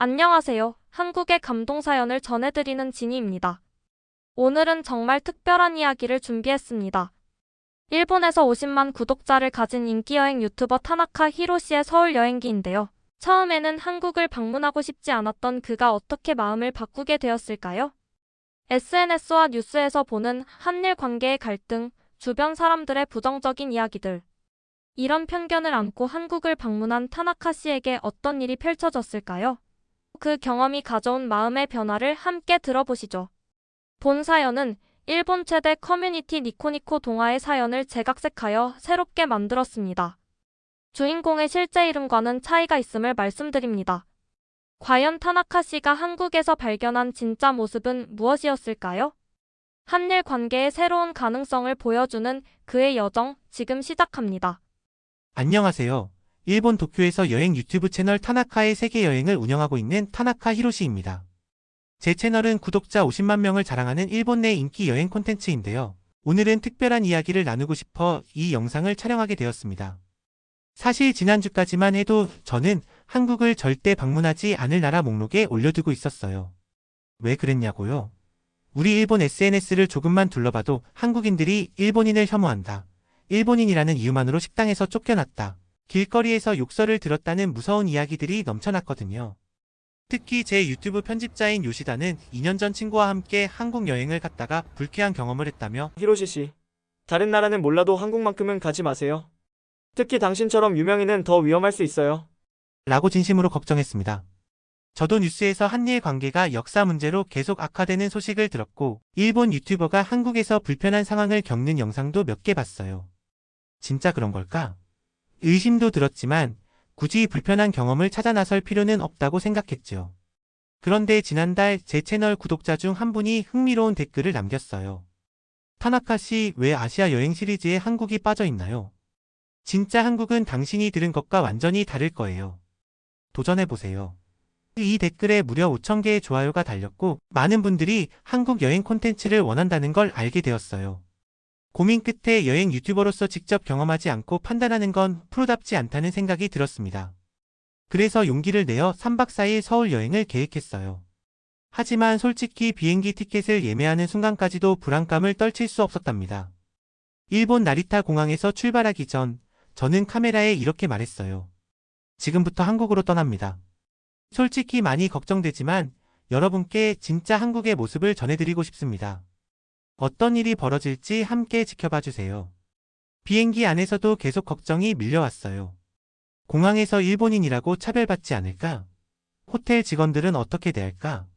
안녕하세요. 한국의 감동 사연을 전해드리는 지니입니다. 오늘은 정말 특별한 이야기를 준비했습니다. 일본에서 50만 구독자를 가진 인기 여행 유튜버 타나카 히로시의 서울 여행기인데요. 처음에는 한국을 방문하고 싶지 않았던 그가 어떻게 마음을 바꾸게 되었을까요? SNS와 뉴스에서 보는 한일 관계의 갈등, 주변 사람들의 부정적인 이야기들. 이런 편견을 안고 한국을 방문한 타나카 씨에게 어떤 일이 펼쳐졌을까요? 그 경험이 가져온 마음의 변화를 함께 들어보시죠. 본 사연은 일본 최대 커뮤니티 니코니코 동화의 사연을 재각색하여 새롭게 만들었습니다. 주인공의 실제 이름과는 차이가 있음을 말씀드립니다. 과연 타나카 씨가 한국에서 발견한 진짜 모습은 무엇이었을까요? 한일 관계의 새로운 가능성을 보여주는 그의 여정, 지금 시작합니다. 안녕하세요. 일본 도쿄에서 여행 유튜브 채널 타나카의 세계 여행을 운영하고 있는 타나카 히로시입니다. 제 채널은 구독자 50만 명을 자랑하는 일본 내 인기 여행 콘텐츠인데요. 오늘은 특별한 이야기를 나누고 싶어 이 영상을 촬영하게 되었습니다. 사실 지난주까지만 해도 저는 한국을 절대 방문하지 않을 나라 목록에 올려두고 있었어요. 왜 그랬냐고요? 우리 일본 SNS를 조금만 둘러봐도 한국인들이 일본인을 혐오한다. 일본인이라는 이유만으로 식당에서 쫓겨났다. 길거리에서 욕설을 들었다는 무서운 이야기들이 넘쳐났거든요. 특히 제 유튜브 편집자인 요시다는 2년 전 친구와 함께 한국 여행을 갔다가 불쾌한 경험을 했다며 히로시 씨, 다른 나라는 몰라도 한국만큼은 가지 마세요. 특히 당신처럼 유명인은 더 위험할 수 있어요. 라고 진심으로 걱정했습니다. 저도 뉴스에서 한일 관계가 역사 문제로 계속 악화되는 소식을 들었고 일본 유튜버가 한국에서 불편한 상황을 겪는 영상도 몇 개 봤어요. 진짜 그런 걸까? 의심도 들었지만 굳이 불편한 경험을 찾아 나설 필요는 없다고 생각했죠. 그런데 지난달 제 채널 구독자 중 한 분이 흥미로운 댓글을 남겼어요. 타나카 씨, 왜 아시아 여행 시리즈에 한국이 빠져 있나요? 진짜 한국은 당신이 들은 것과 완전히 다를 거예요. 도전해보세요. 이 댓글에 무려 5,000개의 좋아요가 달렸고 많은 분들이 한국 여행 콘텐츠를 원한다는 걸 알게 되었어요. 고민 끝에 여행 유튜버로서 직접 경험하지 않고 판단하는 건 프로답지 않다는 생각이 들었습니다. 그래서 용기를 내어 3박 4일 서울 여행을 계획했어요. 하지만 솔직히 비행기 티켓을 예매하는 순간까지도 불안감을 떨칠 수 없었답니다. 일본 나리타 공항에서 출발하기 전 저는 카메라에 이렇게 말했어요. 지금부터 한국으로 떠납니다. 솔직히 많이 걱정되지만 여러분께 진짜 한국의 모습을 전해드리고 싶습니다. 어떤 일이 벌어질지 함께 지켜봐 주세요. 비행기 안에서도 계속 걱정이 밀려왔어요. 공항에서 일본인이라고 차별받지 않을까? 호텔 직원들은 어떻게 대할까?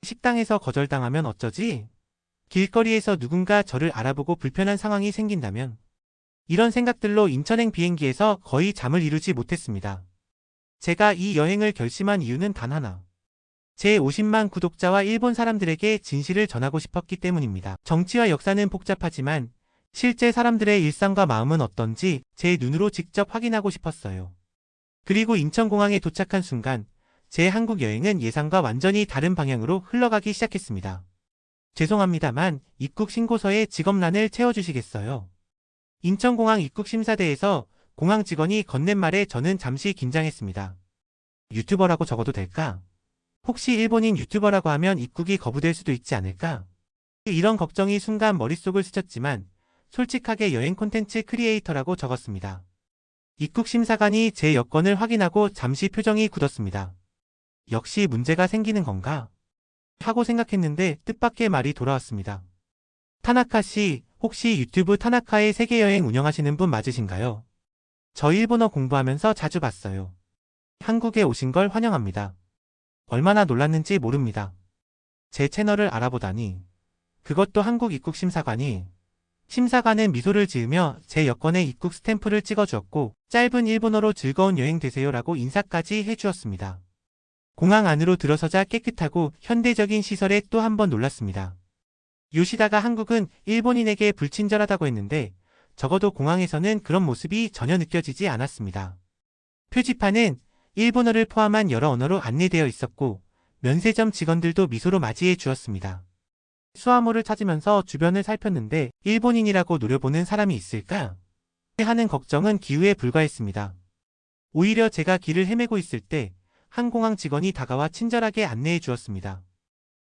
식당에서 거절당하면 어쩌지? 길거리에서 누군가 저를 알아보고 불편한 상황이 생긴다면? 이런 생각들로 인천행 비행기에서 거의 잠을 이루지 못했습니다. 제가 이 여행을 결심한 이유는 단 하나. 제 50만 구독자와 일본 사람들에게 진실을 전하고 싶었기 때문입니다. 정치와 역사는 복잡하지만 실제 사람들의 일상과 마음은 어떤지 제 눈으로 직접 확인하고 싶었어요. 그리고 인천공항에 도착한 순간 제 한국 여행은 예상과 완전히 다른 방향으로 흘러가기 시작했습니다. 죄송합니다만 입국 신고서에 직업란을 채워주시겠어요? 인천공항 입국심사대에서 공항 직원이 건넨 말에 저는 잠시 긴장했습니다. 유튜버라고 적어도 될까? 혹시 일본인 유튜버라고 하면 입국이 거부될 수도 있지 않을까? 이런 걱정이 순간 머릿속을 스쳤지만 솔직하게 여행 콘텐츠 크리에이터라고 적었습니다. 입국심사관이 제 여권을 확인하고 잠시 표정이 굳었습니다. 역시 문제가 생기는 건가? 하고 생각했는데 뜻밖의 말이 돌아왔습니다. 타나카 씨, 혹시 유튜브 타나카의 세계여행 운영하시는 분 맞으신가요? 저 일본어 공부하면서 자주 봤어요. 한국에 오신 걸 환영합니다. 얼마나 놀랐는지 모릅니다. 제 채널을 알아보다니. 그것도 한국 입국심사관이. 심사관은 미소를 지으며 제 여권에 입국 스탬프를 찍어주었고 짧은 일본어로 즐거운 여행 되세요라고 인사까지 해주었습니다. 공항 안으로 들어서자 깨끗하고 현대적인 시설에 또 한 번 놀랐습니다. 요시다가 한국은 일본인에게 불친절하다고 했는데 적어도 공항에서는 그런 모습이 전혀 느껴지지 않았습니다. 표지판은 일본어를 포함한 여러 언어로 안내되어 있었고 면세점 직원들도 미소로 맞이해 주었습니다. 수화물을 찾으면서 주변을 살폈는데 일본인이라고 노려보는 사람이 있을까? 하는 걱정은 기우에 불과했습니다. 오히려 제가 길을 헤매고 있을 때 항공항 직원이 다가와 친절하게 안내해 주었습니다.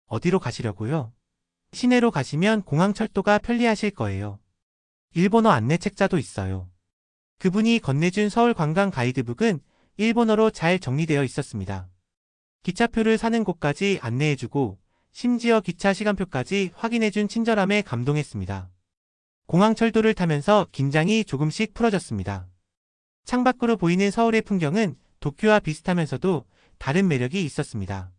어디로 가시려고요? 시내로 가시면 공항 철도가 편리하실 거예요. 일본어 안내 책자도 있어요. 그분이 건네준 서울 관광 가이드북은 일본어로 잘 정리되어 있었습니다. 기차표를 사는 곳까지 안내해주고 심지어 기차 시간표까지 확인해준 친절함에 감동했습니다. 공항 철도를 타면서 긴장이 조금씩 풀어졌습니다. 창밖으로 보이는 서울의 풍경은 도쿄와 비슷하면서도 다른 매력이 있었습니다.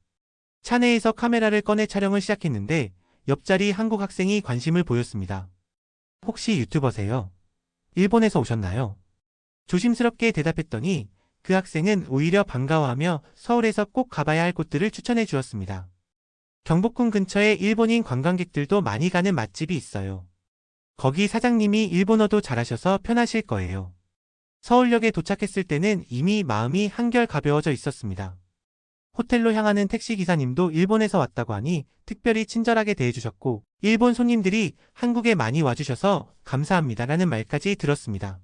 차 내에서 카메라를 꺼내 촬영을 시작했는데 옆자리 한국 학생이 관심을 보였습니다. 혹시 유튜버세요? 일본에서 오셨나요? 조심스럽게 대답했더니 그 학생은 오히려 반가워하며 서울에서 꼭 가봐야 할 곳들을 추천해 주었습니다. 경복궁 근처에 일본인 관광객들도 많이 가는 맛집이 있어요. 거기 사장님이 일본어도 잘하셔서 편하실 거예요. 서울역에 도착했을 때는 이미 마음이 한결 가벼워져 있었습니다. 호텔로 향하는 택시기사님도 일본에서 왔다고 하니 특별히 친절하게 대해주셨고 일본 손님들이 한국에 많이 와주셔서 감사합니다라는 말까지 들었습니다.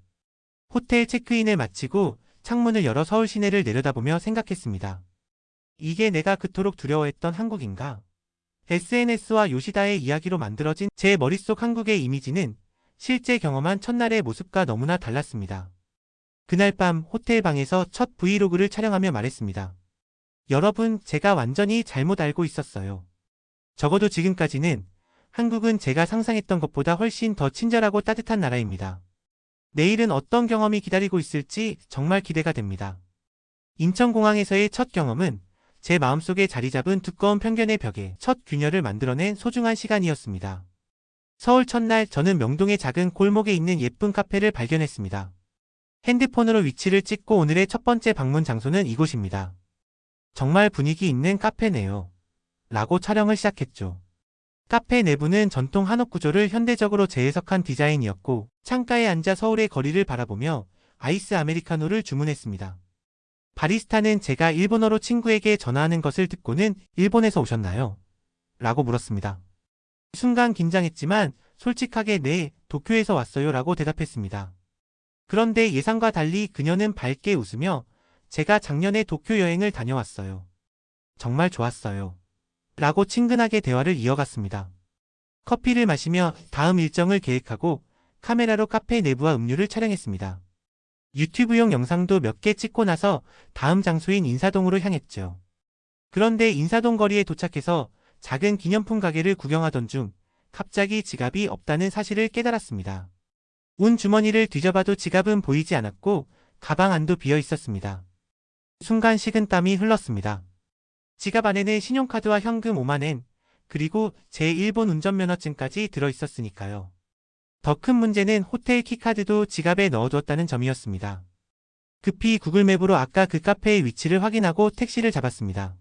호텔 체크인을 마치고 창문을 열어 서울 시내를 내려다보며 생각했습니다. 이게 내가 그토록 두려워했던 한국인가? SNS와 요시다의 이야기로 만들어진 제 머릿속 한국의 이미지는 실제 경험한 첫날의 모습과 너무나 달랐습니다. 그날 밤 호텔 방에서 첫 브이로그를 촬영하며 말했습니다. 여러분, 제가 완전히 잘못 알고 있었어요. 적어도 지금까지는 한국은 제가 상상했던 것보다 훨씬 더 친절하고 따뜻한 나라입니다. 내일은 어떤 경험이 기다리고 있을지 정말 기대가 됩니다. 인천공항에서의 첫 경험은 제 마음속에 자리 잡은 두꺼운 편견의 벽에 첫 균열을 만들어낸 소중한 시간이었습니다. 서울 첫날 저는 명동의 작은 골목에 있는 예쁜 카페를 발견했습니다. 핸드폰으로 위치를 찍고 오늘의 첫 번째 방문 장소는 이곳입니다. 정말 분위기 있는 카페네요. 라고 촬영을 시작했죠. 카페 내부는 전통 한옥 구조를 현대적으로 재해석한 디자인이었고 창가에 앉아 서울의 거리를 바라보며 아이스 아메리카노를 주문했습니다. 바리스타는 제가 일본어로 친구에게 전화하는 것을 듣고는 일본에서 오셨나요? 라고 물었습니다. 순간 긴장했지만 솔직하게 네, 도쿄에서 왔어요 라고 대답했습니다. 그런데 예상과 달리 그녀는 밝게 웃으며 제가 작년에 도쿄 여행을 다녀왔어요. 정말 좋았어요. 라고 친근하게 대화를 이어갔습니다. 커피를 마시며 다음 일정을 계획하고 카메라로 카페 내부와 음료를 촬영했습니다. 유튜브용 영상도 몇 개 찍고 나서 다음 장소인 인사동으로 향했죠. 그런데 인사동 거리에 도착해서 작은 기념품 가게를 구경하던 중 갑자기 지갑이 없다는 사실을 깨달았습니다. 운 주머니를 뒤져봐도 지갑은 보이지 않았고 가방 안도 비어 있었습니다. 순간 식은땀이 흘렀습니다. 지갑 안에는 신용카드와 현금 5만엔, 그리고 제 일본 운전면허증까지 들어있었으니까요. 더 큰 문제는 호텔 키카드도 지갑에 넣어두었다는 점이었습니다. 급히 구글맵으로 아까 그 카페의 위치를 확인하고 택시를 잡았습니다.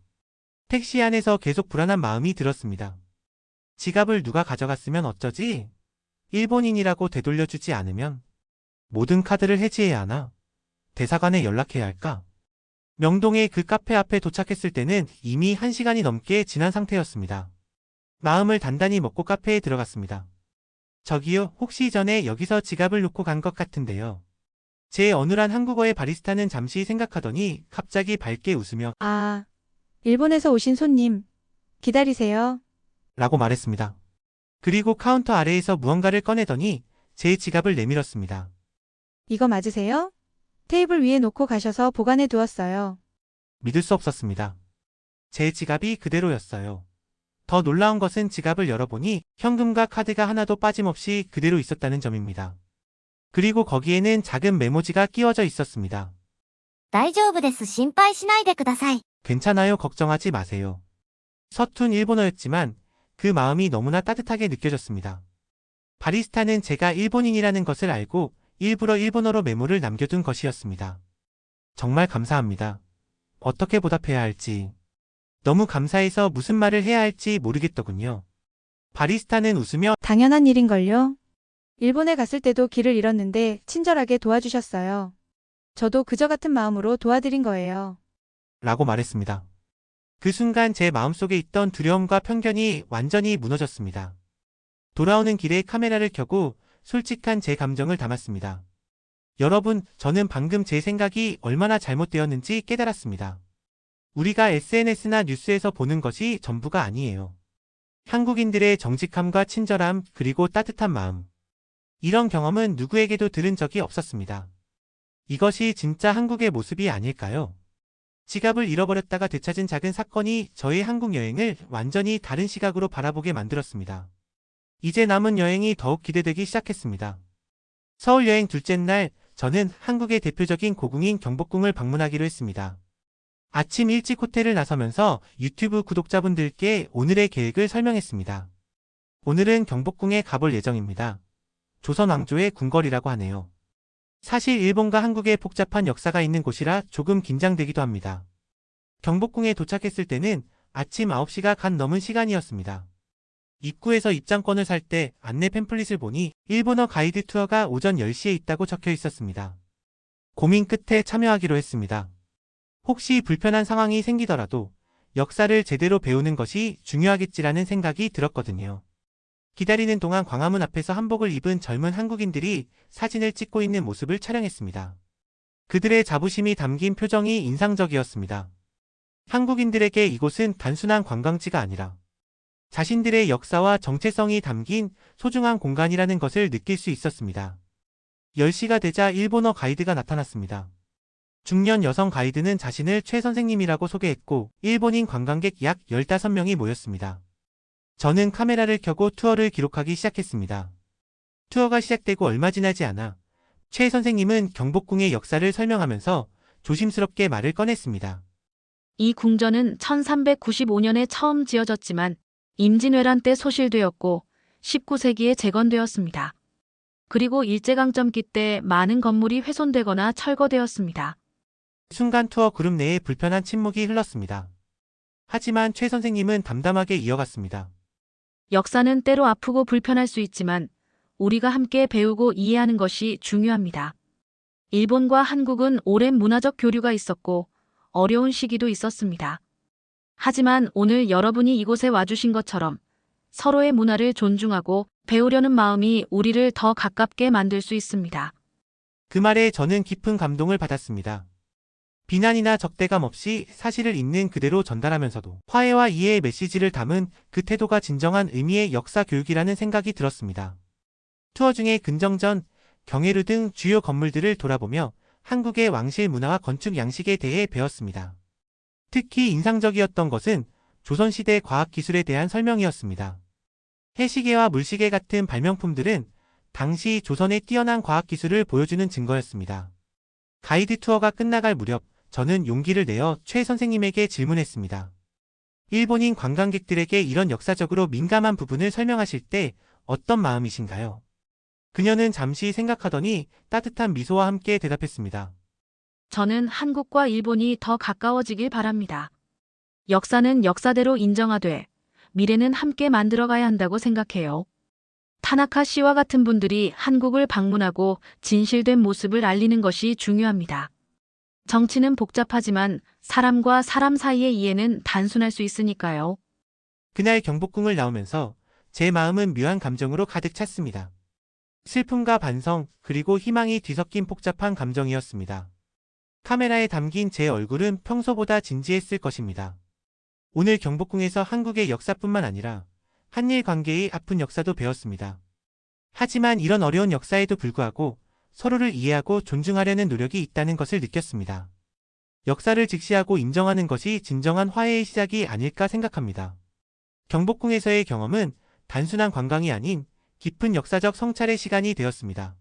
택시 안에서 계속 불안한 마음이 들었습니다. 지갑을 누가 가져갔으면 어쩌지? 일본인이라고 되돌려주지 않으면? 모든 카드를 해지해야 하나? 대사관에 연락해야 할까? 명동의 그 카페 앞에 도착했을 때는 이미 1시간이 넘게 지난 상태였습니다. 마음을 단단히 먹고 카페에 들어갔습니다. 저기요, 혹시 전에 여기서 지갑을 놓고 간 것 같은데요. 제 어눌한 한국어의 바리스타는 잠시 생각하더니 갑자기 밝게 웃으며 아, 일본에서 오신 손님. 기다리세요. 라고 말했습니다. 그리고 카운터 아래에서 무언가를 꺼내더니 제 지갑을 내밀었습니다. 이거 맞으세요? 테이블 위에 놓고 가셔서 보관해 두었어요. 믿을 수 없었습니다. 제 지갑이 그대로였어요. 더 놀라운 것은 지갑을 열어보니 현금과 카드가 하나도 빠짐없이 그대로 있었다는 점입니다. 그리고 거기에는 작은 메모지가 끼워져 있었습니다. 大丈夫です。心配しないでください。 괜찮아요. 걱정하지 마세요. 서툰 일본어였지만 그 마음이 너무나 따뜻하게 느껴졌습니다. 바리스타는 제가 일본인이라는 것을 알고 일부러 일본어로 메모를 남겨둔 것이었습니다. 정말 감사합니다. 어떻게 보답해야 할지. 너무 감사해서 무슨 말을 해야 할지 모르겠더군요. 바리스타는 웃으며 당연한 일인걸요. 일본에 갔을 때도 길을 잃었는데 친절하게 도와주셨어요. 저도 그저 같은 마음으로 도와드린 거예요. 라고 말했습니다. 그 순간 제 마음속에 있던 두려움과 편견이 완전히 무너졌습니다. 돌아오는 길에 카메라를 켜고 솔직한 제 감정을 담았습니다. 여러분, 저는 방금 제 생각이 얼마나 잘못되었는지 깨달았습니다. 우리가 SNS나 뉴스에서 보는 것이 전부가 아니에요. 한국인들의 정직함과 친절함 그리고 따뜻한 마음. 이런 경험은 누구에게도 들은 적이 없었습니다. 이것이 진짜 한국의 모습이 아닐까요? 지갑을 잃어버렸다가 되찾은 작은 사건이 저의 한국 여행을 완전히 다른 시각으로 바라보게 만들었습니다. 이제 남은 여행이 더욱 기대되기 시작했습니다. 서울 여행 둘째 날, 저는 한국의 대표적인 고궁인 경복궁을 방문하기로 했습니다. 아침 일찍 호텔을 나서면서 유튜브 구독자분들께 오늘의 계획을 설명했습니다. 오늘은 경복궁에 가볼 예정입니다. 조선 왕조의 궁궐이라고 하네요. 사실 일본과 한국의 복잡한 역사가 있는 곳이라 조금 긴장되기도 합니다. 경복궁에 도착했을 때는 아침 9시가 간 넘은 시간이었습니다. 입구에서 입장권을 살 때 안내 팸플릿을 보니 일본어 가이드 투어가 오전 10시에 있다고 적혀 있었습니다. 고민 끝에 참여하기로 했습니다. 혹시 불편한 상황이 생기더라도 역사를 제대로 배우는 것이 중요하겠지라는 생각이 들었거든요. 기다리는 동안 광화문 앞에서 한복을 입은 젊은 한국인들이 사진을 찍고 있는 모습을 촬영했습니다. 그들의 자부심이 담긴 표정이 인상적이었습니다. 한국인들에게 이곳은 단순한 관광지가 아니라 자신들의 역사와 정체성이 담긴 소중한 공간이라는 것을 느낄 수 있었습니다. 10시가 되자 일본어 가이드가 나타났습니다. 중년 여성 가이드는 자신을 최 선생님이라고 소개했고 일본인 관광객 약 15명이 모였습니다. 저는 카메라를 켜고 투어를 기록하기 시작했습니다. 투어가 시작되고 얼마 지나지 않아 최 선생님은 경복궁의 역사를 설명하면서 조심스럽게 말을 꺼냈습니다. 이 궁전은 1395년에 처음 지어졌지만 임진왜란 때 소실되었고 19세기에 재건되었습니다. 그리고 일제강점기 때 많은 건물이 훼손되거나 철거되었습니다. 순간 투어 그룹 내에 불편한 침묵이 흘렀습니다. 하지만 최 선생님은 담담하게 이어갔습니다. 역사는 때로 아프고 불편할 수 있지만 우리가 함께 배우고 이해하는 것이 중요합니다. 일본과 한국은 오랜 문화적 교류가 있었고 어려운 시기도 있었습니다. 하지만 오늘 여러분이 이곳에 와주신 것처럼 서로의 문화를 존중하고 배우려는 마음이 우리를 더 가깝게 만들 수 있습니다. 그 말에 저는 깊은 감동을 받았습니다. 비난이나 적대감 없이 사실을 있는 그대로 전달하면서도 화해와 이해의 메시지를 담은 그 태도가 진정한 의미의 역사 교육이라는 생각이 들었습니다. 투어 중에 근정전, 경회루 등 주요 건물들을 돌아보며 한국의 왕실 문화와 건축 양식에 대해 배웠습니다. 특히 인상적이었던 것은 조선시대 과학기술에 대한 설명이었습니다. 해시계와 물시계 같은 발명품들은 당시 조선의 뛰어난 과학기술을 보여주는 증거였습니다. 가이드 투어가 끝나갈 무렵 저는 용기를 내어 최 선생님에게 질문했습니다. 일본인 관광객들에게 이런 역사적으로 민감한 부분을 설명하실 때 어떤 마음이신가요? 그녀는 잠시 생각하더니 따뜻한 미소와 함께 대답했습니다. 저는 한국과 일본이 더 가까워지길 바랍니다. 역사는 역사대로 인정하되 미래는 함께 만들어가야 한다고 생각해요. 타나카 씨와 같은 분들이 한국을 방문하고 진실된 모습을 알리는 것이 중요합니다. 정치는 복잡하지만 사람과 사람 사이의 이해는 단순할 수 있으니까요. 그날 경복궁을 나오면서 제 마음은 묘한 감정으로 가득 찼습니다. 슬픔과 반성 그리고 희망이 뒤섞인 복잡한 감정이었습니다. 카메라에 담긴 제 얼굴은 평소보다 진지했을 것입니다. 오늘 경복궁에서 한국의 역사뿐만 아니라 한일 관계의 아픈 역사도 배웠습니다. 하지만 이런 어려운 역사에도 불구하고 서로를 이해하고 존중하려는 노력이 있다는 것을 느꼈습니다. 역사를 직시하고 인정하는 것이 진정한 화해의 시작이 아닐까 생각합니다. 경복궁에서의 경험은 단순한 관광이 아닌 깊은 역사적 성찰의 시간이 되었습니다.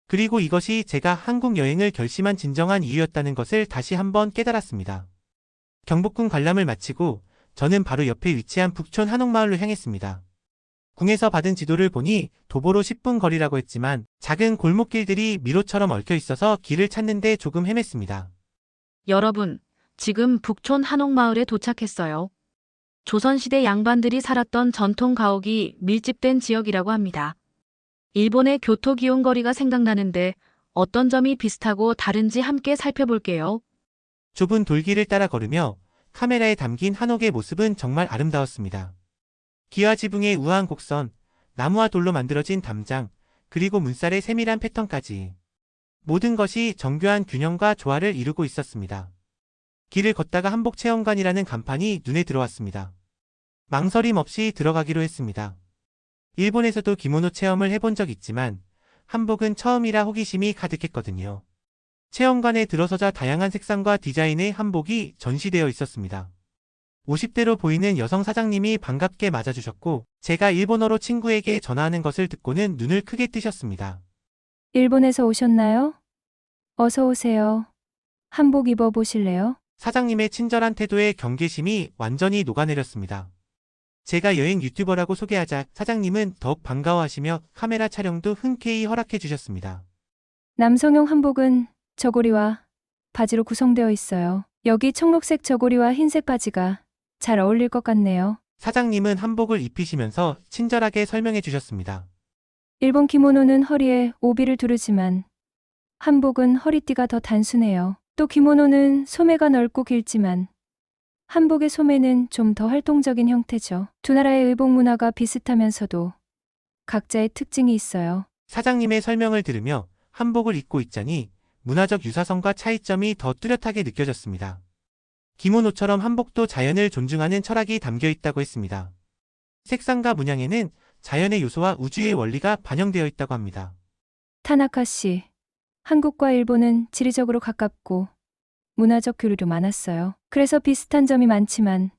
그리고 이것이 제가 한국 여행을 결심한 진정한 이유였다는 것을 다시 한번 깨달았습니다. 경복궁 관람을 마치고 저는 바로 옆에 위치한 북촌 한옥마을로 향했습니다. 궁에서 받은 지도를 보니 도보로 10분 거리라고 했지만 작은 골목길들이 미로처럼 얽혀 있어서 길을 찾는데 조금 헤맸습니다. 여러분, 지금 북촌 한옥마을에 도착했어요. 조선시대 양반들이 살았던 전통 가옥이 밀집된 지역이라고 합니다. 일본의 교토기온거리가 생각나는데 어떤 점이 비슷하고 다른지 함께 살펴볼게요. 좁은 돌길을 따라 걸으며 카메라에 담긴 한옥의 모습은 정말 아름다웠습니다. 기와 지붕의 우아한 곡선, 나무와 돌로 만들어진 담장, 그리고 문살의 세밀한 패턴까지 모든 것이 정교한 균형과 조화를 이루고 있었습니다. 길을 걷다가 한복 체험관이라는 간판이 눈에 들어왔습니다. 망설임 없이 들어가기로 했습니다. 일본에서도 기모노 체험을 해본 적 있지만 한복은 처음이라 호기심이 가득했거든요. 체험관에 들어서자 다양한 색상과 디자인의 한복이 전시되어 있었습니다. 50대로 보이는 여성 사장님이 반갑게 맞아주셨고 제가 일본어로 친구에게 전화하는 것을 듣고는 눈을 크게 뜨셨습니다. 일본에서 오셨나요? 어서 오세요. 한복 입어보실래요? 사장님의 친절한 태도에 경계심이 완전히 녹아내렸습니다. 제가 여행 유튜버라고 소개하자 사장님은 더욱 반가워하시며 카메라 촬영도 흔쾌히 허락해 주셨습니다. 남성용 한복은 저고리와 바지로 구성되어 있어요. 여기 청록색 저고리와 흰색 바지가 잘 어울릴 것 같네요. 사장님은 한복을 입히시면서 친절하게 설명해 주셨습니다. 일본 기모노는 허리에 오비를 두르지만 한복은 허리띠가 더 단순해요. 또 기모노는 소매가 넓고 길지만 한복의 소매는 좀 더 활동적인 형태죠. 두 나라의 의복 문화가 비슷하면서도 각자의 특징이 있어요. 사장님의 설명을 들으며 한복을 입고 있자니 문화적 유사성과 차이점이 더 뚜렷하게 느껴졌습니다. 기모노처럼 한복도 자연을 존중하는 철학이 담겨 있다고 했습니다. 색상과 문양에는 자연의 요소와 우주의 원리가 반영되어 있다고 합니다. 타나카 씨, 한국과 일본은 지리적으로 가깝고 문화적 교류도 많았어요. 그래서 비슷한 점이 많지만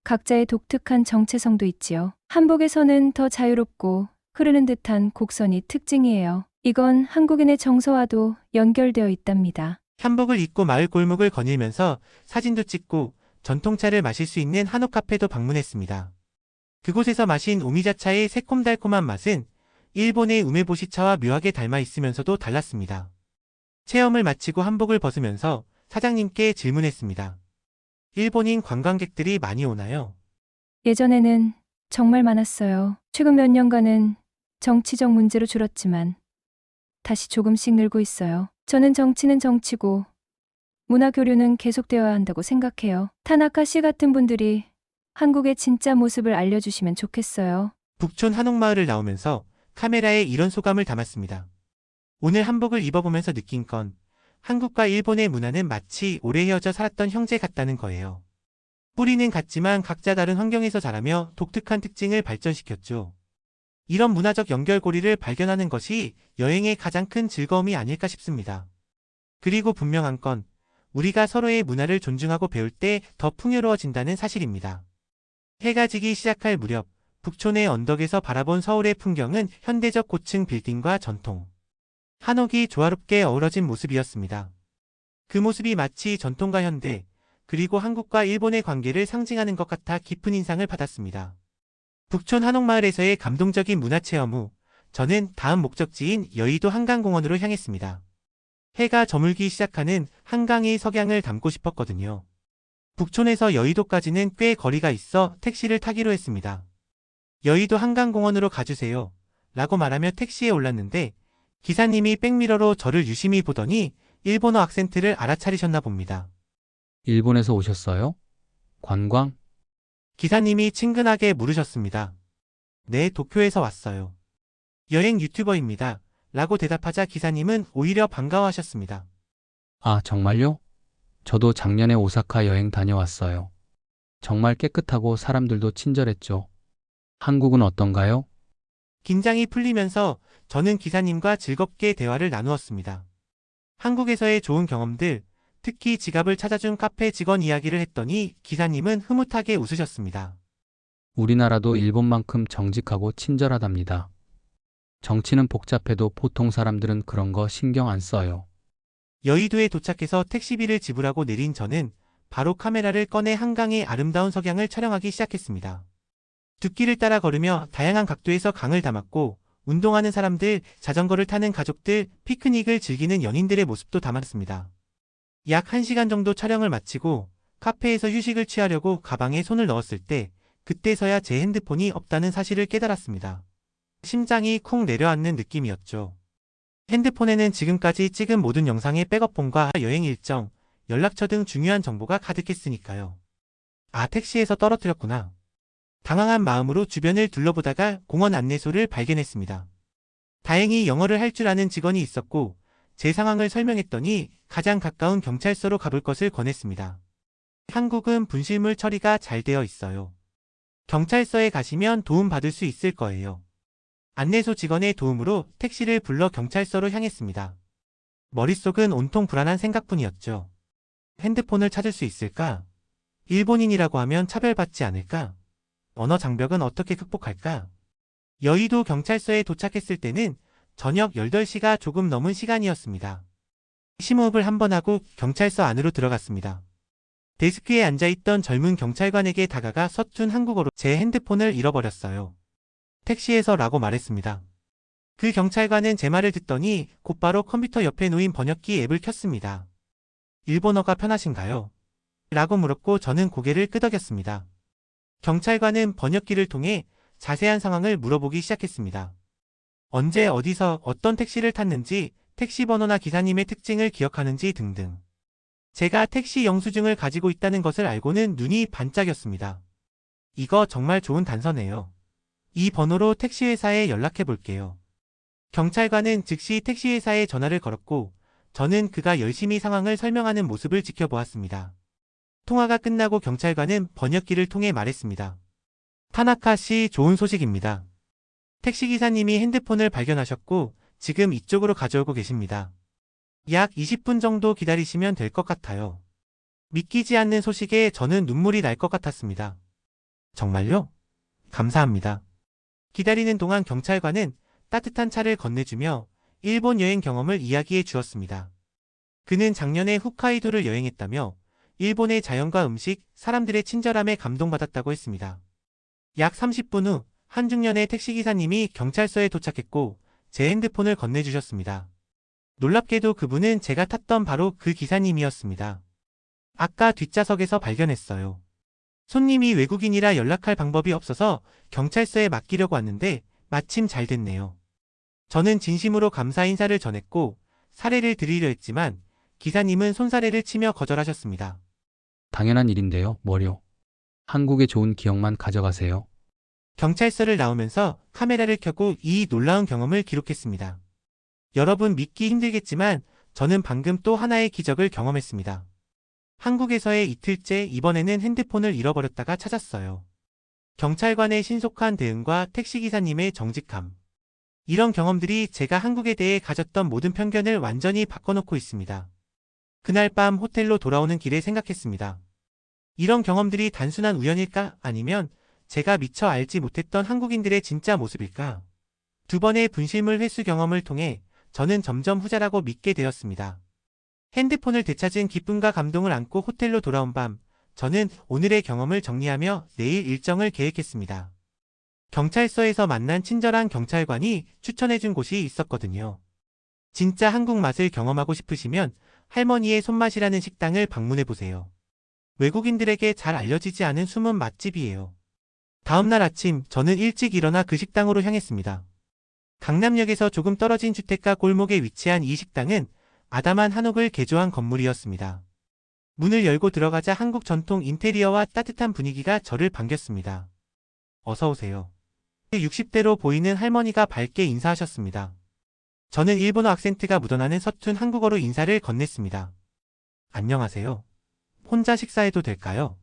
각자의 독특한 정체성도 있지요. 한복에서는 더 자유롭고 흐르는 듯한 곡선이 특징이에요. 이건 한국인의 정서와도 연결되어 있답니다. 한복을 입고 마을 골목을 거닐면서 사진도 찍고 전통차를 마실 수 있는 한옥 카페도 방문했습니다. 그곳에서 마신 오미자차의 새콤달콤한 맛은 일본의 우메보시차와 묘하게 닮아 있으면서도 달랐습니다. 체험을 마치고 한복을 벗으면서 사장님께 질문했습니다. 일본인 관광객들이 많이 오나요? 예전에는 정말 많았어요. 최근 몇 년간은 정치적 문제로 줄었지만 다시 조금씩 늘고 있어요. 저는 정치는 정치고 문화 교류는 계속되어야 한다고 생각해요. 타나카 씨 같은 분들이 한국의 진짜 모습을 알려주시면 좋겠어요. 북촌 한옥마을을 나오면서 카메라에 이런 소감을 담았습니다. 오늘 한복을 입어보면서 느낀 건 한국과 일본의 문화는 마치 오래 헤어져 살았던 형제 같다는 거예요. 뿌리는 같지만 각자 다른 환경에서 자라며 독특한 특징을 발전시켰죠. 이런 문화적 연결고리를 발견하는 것이 여행의 가장 큰 즐거움이 아닐까 싶습니다. 그리고 분명한 건 우리가 서로의 문화를 존중하고 배울 때 더 풍요로워진다는 사실입니다. 해가 지기 시작할 무렵 북촌의 언덕에서 바라본 서울의 풍경은 현대적 고층 빌딩과 전통, 한옥이 조화롭게 어우러진 모습이었습니다. 그 모습이 마치 전통과 현대, 그리고 한국과 일본의 관계를 상징하는 것 같아 깊은 인상을 받았습니다. 북촌 한옥마을에서의 감동적인 문화체험 후 저는 다음 목적지인 여의도 한강공원으로 향했습니다. 해가 저물기 시작하는 한강의 석양을 담고 싶었거든요. 북촌에서 여의도까지는 꽤 거리가 있어 택시를 타기로 했습니다. 여의도 한강공원으로 가주세요 라고 말하며 택시에 올랐는데 기사님이 백미러로 저를 유심히 보더니 일본어 악센트를 알아차리셨나 봅니다. 일본에서 오셨어요? 관광? 기사님이 친근하게 물으셨습니다. 네, 도쿄에서 왔어요. 여행 유튜버입니다. 라고 대답하자 기사님은 오히려 반가워하셨습니다. 아, 정말요? 저도 작년에 오사카 여행 다녀왔어요. 정말 깨끗하고 사람들도 친절했죠. 한국은 어떤가요? 긴장이 풀리면서 저는 기사님과 즐겁게 대화를 나누었습니다. 한국에서의 좋은 경험들, 특히 지갑을 찾아준 카페 직원 이야기를 했더니 기사님은 흐뭇하게 웃으셨습니다. 우리나라도 일본만큼 정직하고 친절하답니다. 정치는 복잡해도 보통 사람들은 그런 거 신경 안 써요. 여의도에 도착해서 택시비를 지불하고 내린 저는 바로 카메라를 꺼내 한강의 아름다운 석양을 촬영하기 시작했습니다. 둑길을 따라 걸으며 다양한 각도에서 강을 담았고 운동하는 사람들, 자전거를 타는 가족들, 피크닉을 즐기는 연인들의 모습도 담았습니다. 약 1시간 정도 촬영을 마치고 카페에서 휴식을 취하려고 가방에 손을 넣었을 때 그때서야 제 핸드폰이 없다는 사실을 깨달았습니다. 심장이 쿵 내려앉는 느낌이었죠. 핸드폰에는 지금까지 찍은 모든 영상의 백업본과 여행 일정, 연락처 등 중요한 정보가 가득했으니까요. 아, 택시에서 떨어뜨렸구나. 당황한 마음으로 주변을 둘러보다가 공원 안내소를 발견했습니다. 다행히 영어를 할 줄 아는 직원이 있었고 제 상황을 설명했더니 가장 가까운 경찰서로 가볼 것을 권했습니다. 한국은 분실물 처리가 잘 되어 있어요. 경찰서에 가시면 도움 받을 수 있을 거예요. 안내소 직원의 도움으로 택시를 불러 경찰서로 향했습니다. 머릿속은 온통 불안한 생각뿐이었죠. 핸드폰을 찾을 수 있을까? 일본인이라고 하면 차별받지 않을까? 언어 장벽은 어떻게 극복할까? 여의도 경찰서에 도착했을 때는 저녁 8시가 조금 넘은 시간이었습니다. 심호흡을 한번 하고 경찰서 안으로 들어갔습니다. 데스크에 앉아있던 젊은 경찰관에게 다가가 서툰 한국어로 제 핸드폰을 잃어버렸어요. 택시에서 라고 말했습니다. 그 경찰관은 제 말을 듣더니 곧바로 컴퓨터 옆에 놓인 번역기 앱을 켰습니다. 일본어가 편하신가요? 라고 물었고 저는 고개를 끄덕였습니다. 경찰관은 번역기를 통해 자세한 상황을 물어보기 시작했습니다. 언제 어디서 어떤 택시를 탔는지, 택시 번호나 기사님의 특징을 기억하는지 등등. 제가 택시 영수증을 가지고 있다는 것을 알고는 눈이 반짝였습니다. 이거 정말 좋은 단서네요. 이 번호로 택시회사에 연락해 볼게요. 경찰관은 즉시 택시회사에 전화를 걸었고 저는 그가 열심히 상황을 설명하는 모습을 지켜보았습니다. 통화가 끝나고 경찰관은 번역기를 통해 말했습니다. 타나카 씨, 좋은 소식입니다. 택시기사님이 핸드폰을 발견하셨고 지금 이쪽으로 가져오고 계십니다. 약 20분 정도 기다리시면 될 것 같아요. 믿기지 않는 소식에 저는 눈물이 날 것 같았습니다. 정말요? 감사합니다. 기다리는 동안 경찰관은 따뜻한 차를 건네주며 일본 여행 경험을 이야기해 주었습니다. 그는 작년에 홋카이도를 여행했다며 일본의 자연과 음식, 사람들의 친절함에 감동받았다고 했습니다. 약 30분 후 한중년의 택시기사님이 경찰서에 도착했고 제 핸드폰을 건네주셨습니다. 놀랍게도 그분은 제가 탔던 바로 그 기사님이었습니다. 아까 뒷좌석에서 발견했어요. 손님이 외국인이라 연락할 방법이 없어서 경찰서에 맡기려고 왔는데 마침 잘 됐네요. 저는 진심으로 감사 인사를 전했고 사례를 드리려 했지만 기사님은 손사래를 치며 거절하셨습니다. 당연한 일인데요, 뭐요? 한국의 좋은 기억만 가져가세요. 경찰서를 나오면서 카메라를 켜고 이 놀라운 경험을 기록했습니다. 여러분 믿기 힘들겠지만 저는 방금 또 하나의 기적을 경험했습니다. 한국에서의 이틀째 이번에는 핸드폰을 잃어버렸다가 찾았어요. 경찰관의 신속한 대응과 택시기사님의 정직함. 이런 경험들이 제가 한국에 대해 가졌던 모든 편견을 완전히 바꿔놓고 있습니다. 그날 밤 호텔로 돌아오는 길에 생각했습니다. 이런 경험들이 단순한 우연일까? 아니면 제가 미처 알지 못했던 한국인들의 진짜 모습일까? 두 번의 분실물 회수 경험을 통해 저는 점점 후자라고 믿게 되었습니다. 핸드폰을 되찾은 기쁨과 감동을 안고 호텔로 돌아온 밤, 저는 오늘의 경험을 정리하며 내일 일정을 계획했습니다. 경찰서에서 만난 친절한 경찰관이 추천해준 곳이 있었거든요. 진짜 한국 맛을 경험하고 싶으시면 할머니의 손맛이라는 식당을 방문해보세요. 외국인들에게 잘 알려지지 않은 숨은 맛집이에요. 다음날 아침 저는 일찍 일어나 그 식당으로 향했습니다. 강남역에서 조금 떨어진 주택가 골목에 위치한 이 식당은 아담한 한옥을 개조한 건물이었습니다. 문을 열고 들어가자 한국 전통 인테리어와 따뜻한 분위기가 저를 반겼습니다. 어서 오세요. 60대로 보이는 할머니가 밝게 인사하셨습니다. 저는 일본어 악센트가 묻어나는 서툰 한국어로 인사를 건넸습니다. 안녕하세요. 혼자 식사해도 될까요?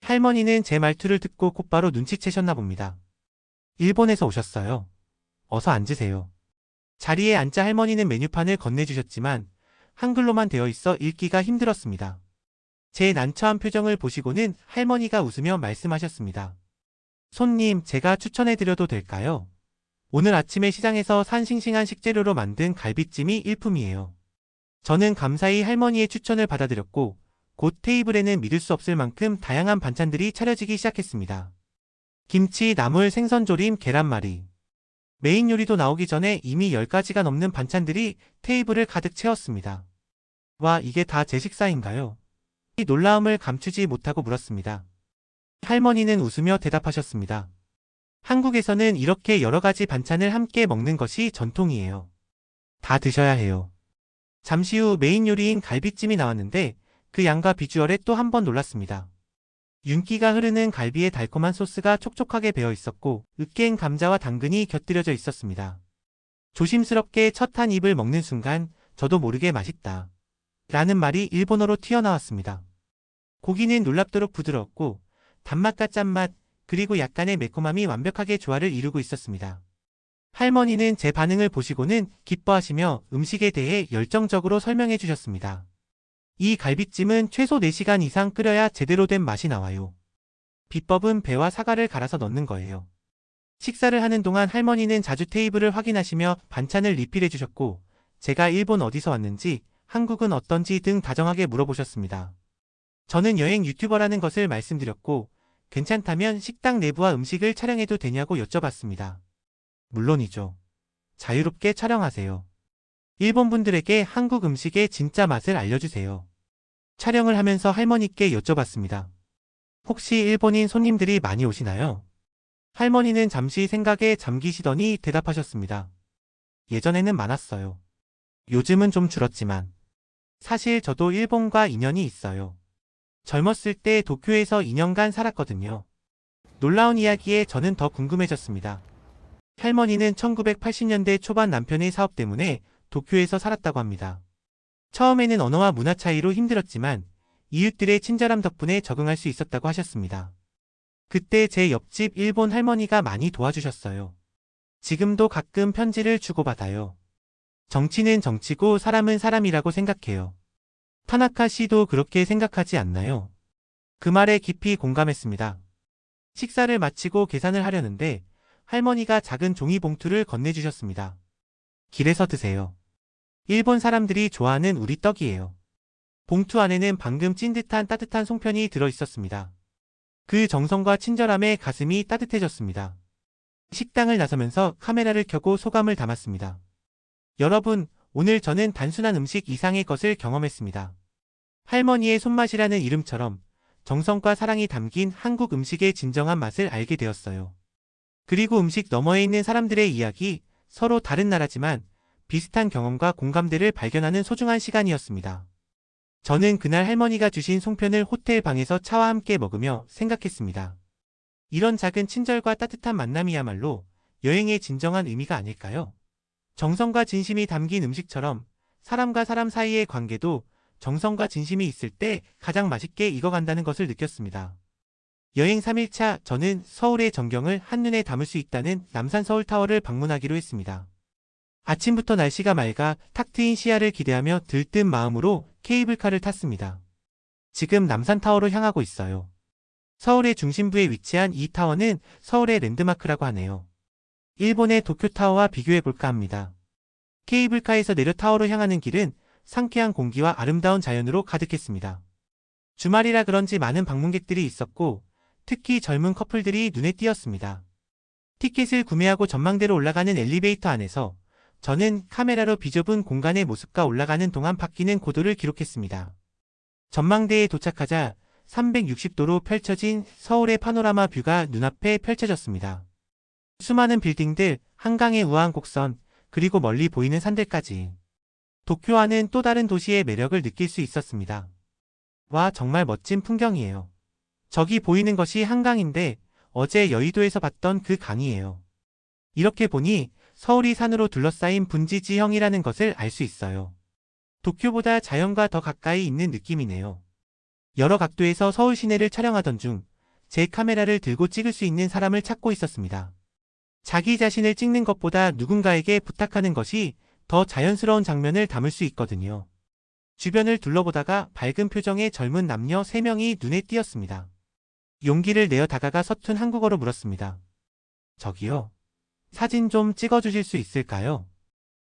할머니는 제 말투를 듣고 곧바로 눈치채셨나 봅니다. 일본에서 오셨어요. 어서 앉으세요. 자리에 앉자 할머니는 메뉴판을 건네주셨지만 한글로만 되어 있어 읽기가 힘들었습니다. 제 난처한 표정을 보시고는 할머니가 웃으며 말씀하셨습니다. 손님, 제가 추천해드려도 될까요? 오늘 아침에 시장에서 산 싱싱한 식재료로 만든 갈비찜이 일품이에요. 저는 감사히 할머니의 추천을 받아들였고 곧 테이블에는 믿을 수 없을 만큼 다양한 반찬들이 차려지기 시작했습니다. 김치, 나물, 생선조림, 계란말이. 메인 요리도 나오기 전에 이미 10가지가 넘는 반찬들이 테이블을 가득 채웠습니다. 와, 이게 다 제 식사인가요? 이 놀라움을 감추지 못하고 물었습니다. 할머니는 웃으며 대답하셨습니다. 한국에서는 이렇게 여러 가지 반찬을 함께 먹는 것이 전통이에요. 다 드셔야 해요. 잠시 후 메인 요리인 갈비찜이 나왔는데 그 양과 비주얼에 또 한 번 놀랐습니다. 윤기가 흐르는 갈비에 달콤한 소스가 촉촉하게 배어 있었고 으깬 감자와 당근이 곁들여져 있었습니다. 조심스럽게 첫 한 입을 먹는 순간 저도 모르게 맛있다 라는 말이 일본어로 튀어나왔습니다. 고기는 놀랍도록 부드러웠고 단맛과 짠맛 그리고 약간의 매콤함이 완벽하게 조화를 이루고 있었습니다. 할머니는 제 반응을 보시고는 기뻐하시며 음식에 대해 열정적으로 설명해 주셨습니다. 이 갈비찜은 최소 4시간 이상 끓여야 제대로 된 맛이 나와요. 비법은 배와 사과를 갈아서 넣는 거예요. 식사를 하는 동안 할머니는 자주 테이블을 확인하시며 반찬을 리필해 주셨고 제가 일본 어디서 왔는지 한국은 어떤지 등 다정하게 물어보셨습니다. 저는 여행 유튜버라는 것을 말씀드렸고 괜찮다면 식당 내부와 음식을 촬영해도 되냐고 여쭤봤습니다. 물론이죠. 자유롭게 촬영하세요. 일본 분들에게 한국 음식의 진짜 맛을 알려주세요. 촬영을 하면서 할머니께 여쭤봤습니다. 혹시 일본인 손님들이 많이 오시나요? 할머니는 잠시 생각에 잠기시더니 대답하셨습니다. 예전에는 많았어요. 요즘은 좀 줄었지만 사실 저도 일본과 인연이 있어요. 젊었을 때 도쿄에서 2년간 살았거든요. 놀라운 이야기에 저는 더 궁금해졌습니다. 할머니는 1980년대 초반 남편의 사업 때문에 도쿄에서 살았다고 합니다. 처음에는 언어와 문화 차이로 힘들었지만 이웃들의 친절함 덕분에 적응할 수 있었다고 하셨습니다. 그때 제 옆집 일본 할머니가 많이 도와주셨어요. 지금도 가끔 편지를 주고받아요. 정치는 정치고 사람은 사람이라고 생각해요. 타나카 씨도 그렇게 생각하지 않나요? 그 말에 깊이 공감했습니다. 식사를 마치고 계산을 하려는데 할머니가 작은 종이 봉투를 건네주셨습니다. 길에서 드세요. 일본 사람들이 좋아하는 우리 떡이에요. 봉투 안에는 방금 찐 듯한 따뜻한 송편이 들어있었습니다. 그 정성과 친절함에 가슴이 따뜻해졌습니다. 식당을 나서면서 카메라를 켜고 소감을 담았습니다. 여러분, 오늘 저는 단순한 음식 이상의 것을 경험했습니다. 할머니의 손맛이라는 이름처럼 정성과 사랑이 담긴 한국 음식의 진정한 맛을 알게 되었어요. 그리고 음식 너머에 있는 사람들의 이야기, 서로 다른 나라지만 비슷한 경험과 공감대를 발견하는 소중한 시간이었습니다. 저는 그날 할머니가 주신 송편을 호텔 방에서 차와 함께 먹으며 생각했습니다. 이런 작은 친절과 따뜻한 만남이야말로 여행의 진정한 의미가 아닐까요? 정성과 진심이 담긴 음식처럼 사람과 사람 사이의 관계도 정성과 진심이 있을 때 가장 맛있게 익어간다는 것을 느꼈습니다. 여행 3일차 저는 서울의 전경을 한눈에 담을 수 있다는 남산 서울타워를 방문하기로 했습니다. 아침부터 날씨가 맑아 탁 트인 시야를 기대하며 들뜬 마음으로 케이블카를 탔습니다. 지금 남산타워로 향하고 있어요. 서울의 중심부에 위치한 이 타워는 서울의 랜드마크라고 하네요. 일본의 도쿄타워와 비교해볼까 합니다. 케이블카에서 내려 타워로 향하는 길은 상쾌한 공기와 아름다운 자연으로 가득했습니다. 주말이라 그런지 많은 방문객들이 있었고 특히 젊은 커플들이 눈에 띄었습니다. 티켓을 구매하고 전망대로 올라가는 엘리베이터 안에서 저는 카메라로 비좁은 공간의 모습과 올라가는 동안 바뀌는 고도를 기록했습니다. 전망대에 도착하자 360도로 펼쳐진 서울의 파노라마 뷰가 눈앞에 펼쳐졌습니다. 수많은 빌딩들, 한강의 우아한 곡선, 그리고 멀리 보이는 산들까지. 도쿄와는 또 다른 도시의 매력을 느낄 수 있었습니다. 와, 정말 멋진 풍경이에요. 저기 보이는 것이 한강인데 어제 여의도에서 봤던 그 강이에요. 이렇게 보니 서울이 산으로 둘러싸인 분지 지형이라는 것을 알 수 있어요. 도쿄보다 자연과 더 가까이 있는 느낌이네요. 여러 각도에서 서울 시내를 촬영하던 중 제 카메라를 들고 찍을 수 있는 사람을 찾고 있었습니다. 자기 자신을 찍는 것보다 누군가에게 부탁하는 것이 더 자연스러운 장면을 담을 수 있거든요. 주변을 둘러보다가 밝은 표정의 젊은 남녀 3명이 눈에 띄었습니다. 용기를 내어 다가가 서툰 한국어로 물었습니다. 저기요. 사진 좀 찍어주실 수 있을까요?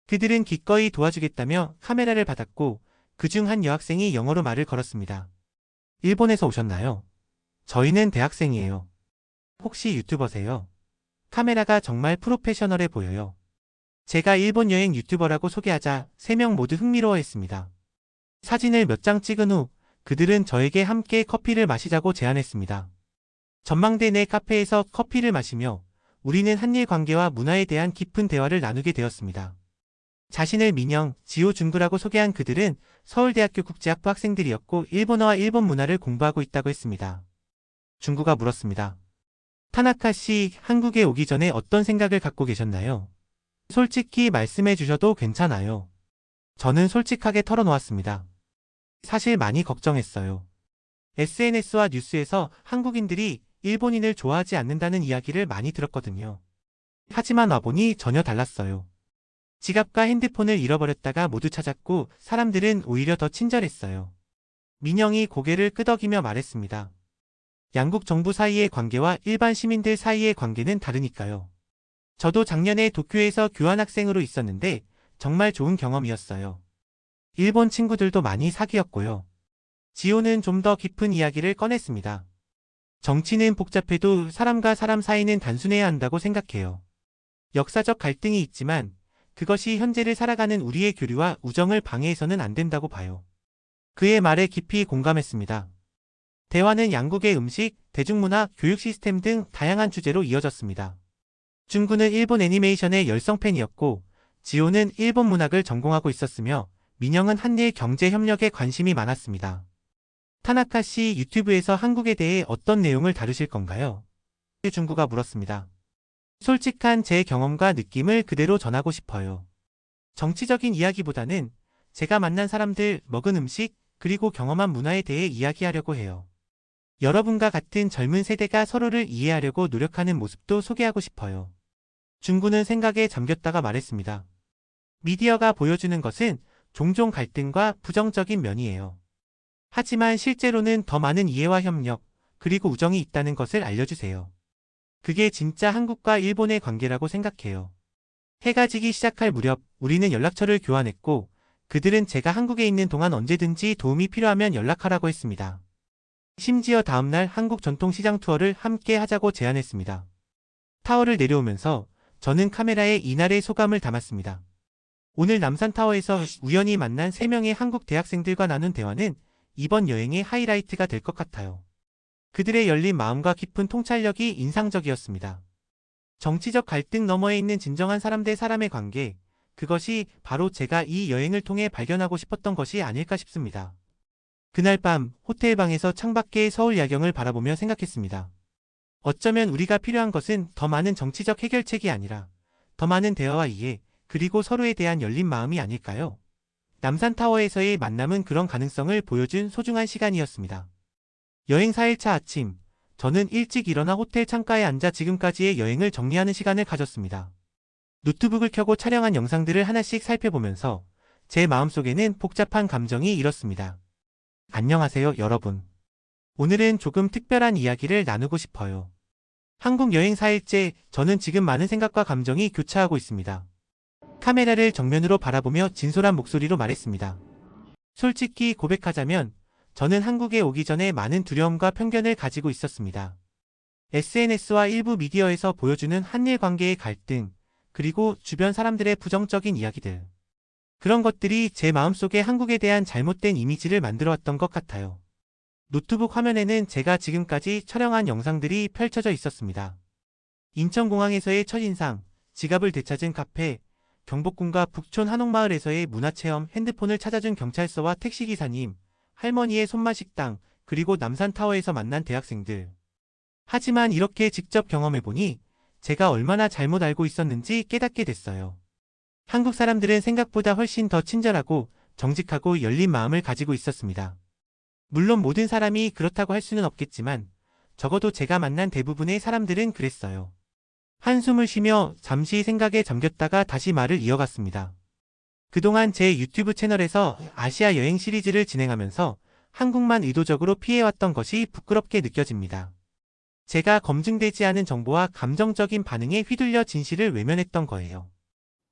그들은 기꺼이 도와주겠다며 카메라를 받았고 그중 한 여학생이 영어로 말을 걸었습니다. 일본에서 오셨나요? 저희는 대학생이에요. 혹시 유튜버세요? 카메라가 정말 프로페셔널해 보여요. 제가 일본 여행 유튜버라고 소개하자 3명 모두 흥미로워했습니다. 사진을 몇 장 찍은 후 그들은 저에게 함께 커피를 마시자고 제안했습니다. 전망대 내 카페에서 커피를 마시며 우리는 한일 관계와 문화에 대한 깊은 대화를 나누게 되었습니다. 자신을 민영, 지오 중구라고 소개한 그들은 서울대학교 국제학부 학생들이었고 일본어와 일본 문화를 공부하고 있다고 했습니다. 중구가 물었습니다. 타나카 씨, 한국에 오기 전에 어떤 생각을 갖고 계셨나요? 솔직히 말씀해 주셔도 괜찮아요. 저는 솔직하게 털어놓았습니다. 사실 많이 걱정했어요. SNS와 뉴스에서 한국인들이 일본인을 좋아하지 않는다는 이야기를 많이 들었거든요. 하지만 와보니 전혀 달랐어요. 지갑과 핸드폰을 잃어버렸다가 모두 찾았고 사람들은 오히려 더 친절했어요. 민영이 고개를 끄덕이며 말했습니다. 양국 정부 사이의 관계와 일반 시민들 사이의 관계는 다르니까요. 저도 작년에 도쿄에서 교환학생으로 있었는데 정말 좋은 경험이었어요. 일본 친구들도 많이 사귀었고요. 지호는 좀 더 깊은 이야기를 꺼냈습니다. 정치는 복잡해도 사람과 사람 사이는 단순해야 한다고 생각해요. 역사적 갈등이 있지만 그것이 현재를 살아가는 우리의 교류와 우정을 방해해서는 안 된다고 봐요. 그의 말에 깊이 공감했습니다. 대화는 양국의 음식, 대중문화, 교육 시스템 등 다양한 주제로 이어졌습니다. 중구는 일본 애니메이션의 열성 팬이었고 지호는 일본 문학을 전공하고 있었으며 민영은 한일 경제 협력에 관심이 많았습니다. 타나카 씨 유튜브에서 한국에 대해 어떤 내용을 다루실 건가요? 중구가 물었습니다. 솔직한 제 경험과 느낌을 그대로 전하고 싶어요. 정치적인 이야기보다는 제가 만난 사람들, 먹은 음식, 그리고 경험한 문화에 대해 이야기하려고 해요. 여러분과 같은 젊은 세대가 서로를 이해하려고 노력하는 모습도 소개하고 싶어요. 중구는 생각에 잠겼다가 말했습니다. 미디어가 보여주는 것은 종종 갈등과 부정적인 면이에요. 하지만 실제로는 더 많은 이해와 협력, 그리고 우정이 있다는 것을 알려주세요. 그게 진짜 한국과 일본의 관계라고 생각해요. 해가 지기 시작할 무렵 우리는 연락처를 교환했고 그들은 제가 한국에 있는 동안 언제든지 도움이 필요하면 연락하라고 했습니다. 심지어 다음날 한국 전통시장 투어를 함께 하자고 제안했습니다. 타워를 내려오면서 저는 카메라에 이날의 소감을 담았습니다. 오늘 남산타워에서 우연히 만난 3명의 한국 대학생들과 나눈 대화는 이번 여행의 하이라이트가 될 것 같아요. 그들의 열린 마음과 깊은 통찰력이 인상적이었습니다. 정치적 갈등 너머에 있는 진정한 사람 대 사람의 관계, 그것이 바로 제가 이 여행을 통해 발견하고 싶었던 것이 아닐까 싶습니다. 그날 밤 호텔 방에서 창밖의 서울 야경을 바라보며 생각했습니다. 어쩌면 우리가 필요한 것은 더 많은 정치적 해결책이 아니라 더 많은 대화와 이해, 그리고 서로에 대한 열린 마음이 아닐까요? 남산타워에서의 만남은 그런 가능성을 보여준 소중한 시간이었습니다. 여행 4일차 아침, 저는 일찍 일어나 호텔 창가에 앉아 지금까지의 여행을 정리하는 시간을 가졌습니다. 노트북을 켜고 촬영한 영상들을 하나씩 살펴보면서 제 마음속에는 복잡한 감정이 일었습니다. 안녕하세요, 여러분. 오늘은 조금 특별한 이야기를 나누고 싶어요. 한국 여행 4일째, 저는 지금 많은 생각과 감정이 교차하고 있습니다. 카메라를 정면으로 바라보며 진솔한 목소리로 말했습니다. 솔직히 고백하자면 저는 한국에 오기 전에 많은 두려움과 편견을 가지고 있었습니다. SNS와 일부 미디어에서 보여주는 한일 관계의 갈등, 그리고 주변 사람들의 부정적인 이야기들. 그런 것들이 제 마음속에 한국에 대한 잘못된 이미지를 만들어왔던 것 같아요. 노트북 화면에는 제가 지금까지 촬영한 영상들이 펼쳐져 있었습니다. 인천공항에서의 첫인상, 지갑을 되찾은 카페, 경복궁과 북촌 한옥마을에서의 문화체험, 핸드폰을 찾아준 경찰서와 택시기사님, 할머니의 손맛식당, 그리고 남산타워에서 만난 대학생들. 하지만 이렇게 직접 경험해보니 제가 얼마나 잘못 알고 있었는지 깨닫게 됐어요. 한국 사람들은 생각보다 훨씬 더 친절하고 정직하고 열린 마음을 가지고 있었습니다. 물론 모든 사람이 그렇다고 할 수는 없겠지만 적어도 제가 만난 대부분의 사람들은 그랬어요. 한숨을 쉬며 잠시 생각에 잠겼다가 다시 말을 이어갔습니다. 그동안 제 유튜브 채널에서 아시아 여행 시리즈를 진행하면서 한국만 의도적으로 피해왔던 것이 부끄럽게 느껴집니다. 제가 검증되지 않은 정보와 감정적인 반응에 휘둘려 진실을 외면했던 거예요.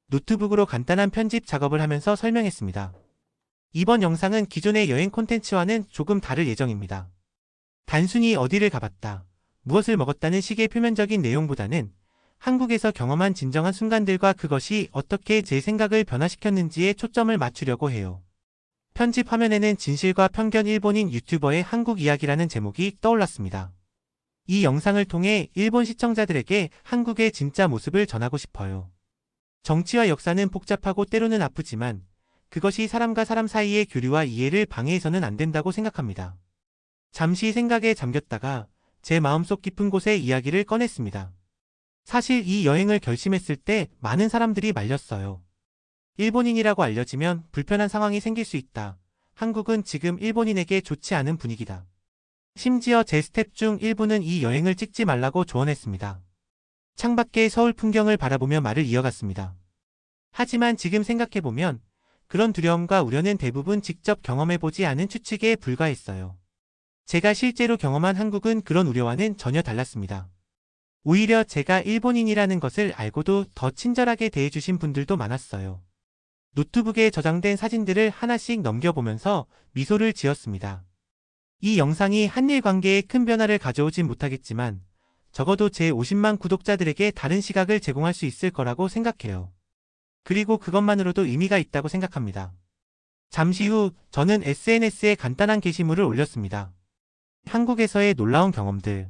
노트북으로 간단한 편집 작업을 하면서 설명했습니다. 이번 영상은 기존의 여행 콘텐츠와는 조금 다를 예정입니다. 단순히 어디를 가봤다, 무엇을 먹었다는 식의 표면적인 내용보다는 한국에서 경험한 진정한 순간들과 그것이 어떻게 제 생각을 변화시켰는지에 초점을 맞추려고 해요. 편집 화면에는 진실과 편견 일본인 유튜버의 한국 이야기라는 제목이 떠올랐습니다. 이 영상을 통해 일본 시청자들에게 한국의 진짜 모습을 전하고 싶어요. 정치와 역사는 복잡하고 때로는 아프지만 그것이 사람과 사람 사이의 교류와 이해를 방해해서는 안 된다고 생각합니다. 잠시 생각에 잠겼다가 제 마음속 깊은 곳에 이야기를 꺼냈습니다. 사실 이 여행을 결심했을 때 많은 사람들이 말렸어요. 일본인이라고 알려지면 불편한 상황이 생길 수 있다. 한국은 지금 일본인에게 좋지 않은 분위기다. 심지어 제 스텝 중 일부는 이 여행을 찍지 말라고 조언했습니다. 창밖의 서울 풍경을 바라보며 말을 이어갔습니다. 하지만 지금 생각해보면 그런 두려움과 우려는 대부분 직접 경험해보지 않은 추측에 불과했어요. 제가 실제로 경험한 한국은 그런 우려와는 전혀 달랐습니다. 오히려 제가 일본인이라는 것을 알고도 더 친절하게 대해주신 분들도 많았어요. 노트북에 저장된 사진들을 하나씩 넘겨보면서 미소를 지었습니다. 이 영상이 한일 관계에 큰 변화를 가져오진 못하겠지만 적어도 제 50만 구독자들에게 다른 시각을 제공할 수 있을 거라고 생각해요. 그리고 그것만으로도 의미가 있다고 생각합니다. 잠시 후 저는 SNS에 간단한 게시물을 올렸습니다. 한국에서의 놀라운 경험들.